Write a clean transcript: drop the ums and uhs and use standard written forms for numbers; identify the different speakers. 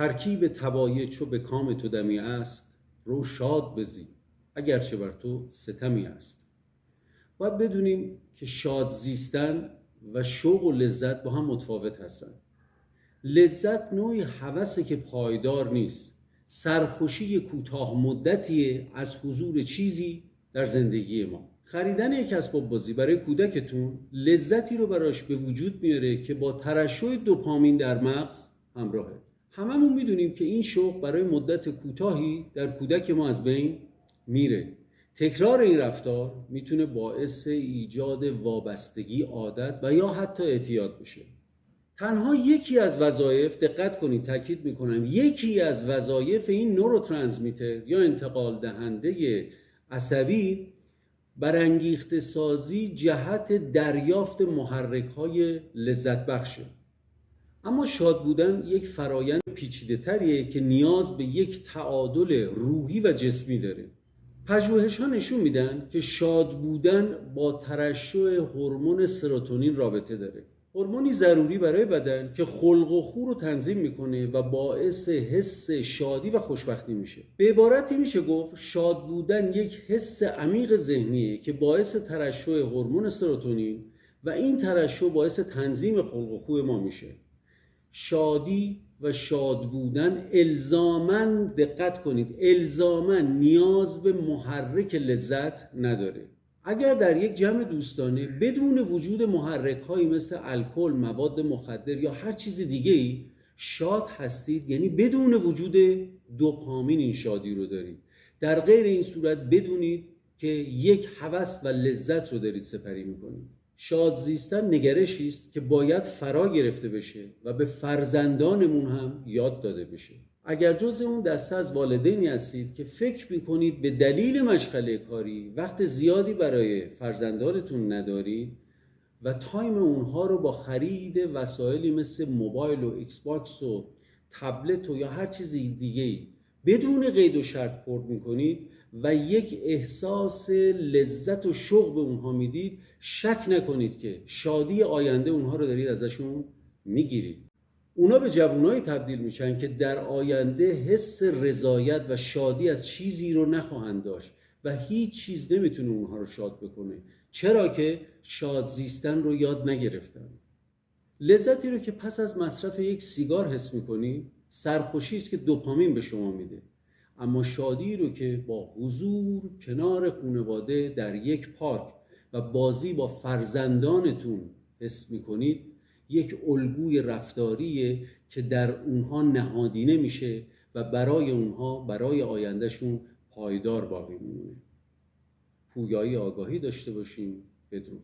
Speaker 1: ترکیب طبایع چو به کام تو دمی است، رو شاد بزی اگرچه بر تو ستمی است. باید بدونیم که شاد زیستن و شوق و لذت با هم متفاوت هستن. لذت نوعی هوسه که پایدار نیست، سرخوشی کوتاه مدتیه از حضور چیزی در زندگی ما. خریدن یک اسباب بازی برای کودکتون لذتی رو براش به وجود میاره که با ترشح دوپامین در مغز همراهه. هممون میدونیم که این شوق برای مدت کوتاهی در کودک ما از بین میره. تکرار این رفتار میتونه باعث ایجاد وابستگی، عادت و یا حتی اعتیاد بشه. تنها یکی از وظایف، دقت کنید تاکید میکنم، یکی از وظایف این نوروترانسمیتر یا انتقال دهنده عصبی برانگیخته سازی جهت دریافت محرک های لذت بخشه. اما شاد بودن یک فرایند پیچیده تریه که نیاز به یک تعادل روحی و جسمی داره. پژوهش‌ها نشون میدن که شاد بودن با ترشح هورمون سروتونین رابطه داره. هورمونی ضروری برای بدن که خلق و خو رو تنظیم میکنه و باعث حس شادی و خوشبختی میشه. به عبارتی میشه گفت شاد بودن یک حس عمیق ذهنیه که باعث ترشح هورمون سروتونین و این ترشح باعث تنظیم خلق و خو ما میشه. شادی و شاد بودن الزاماً، دقت کنید، الزاماً نیاز به محرک لذت نداره. اگر در یک جمع دوستانه بدون وجود محرک‌هایی مثل الکل، مواد مخدر یا هر چیز دیگه‌ای شاد هستید، یعنی بدون وجود دوپامین این شادی رو دارید. در غیر این صورت بدونید که یک هوس و لذت رو دارید سپری می‌کنید. شاد زیستن نگرشی است که باید فرا گرفته بشه و به فرزندانمون هم یاد داده بشه. اگر جز اون دسته از والدینی هستید که فکر میکنید به دلیل مشغله کاری وقت زیادی برای فرزندانتون ندارید و تایم اونها رو با خرید وسایلی مثل موبایل و ایکس باکس و تبلت و یا هر چیز دیگه‌ای بدون قید و شرط پرت میکنید و یک احساس لذت و شوق به اونها میدید، شک نکنید که شادی آینده اونها رو دارید ازشون میگیرید. اونا به جوانایی تبدیل میشن که در آینده حس رضایت و شادی از چیزی رو نخواهند داشت و هیچ چیز نمیتونه اونها رو شاد بکنه، چرا که شاد زیستن رو یاد نگرفتن. لذتی رو که پس از مصرف یک سیگار حس میکنی سرخوشی است که دوپامین به شما میده، اما شادی رو که با حضور کنار خانواده در یک پارک و بازی با فرزندانتون حس میکنید یک الگوی رفتاریه که در اونها نهادینه میشه و برای اونها، برای آیندهشون پایدار باقی میمونه. پویایی آگاهی داشته باشیم. بدرود.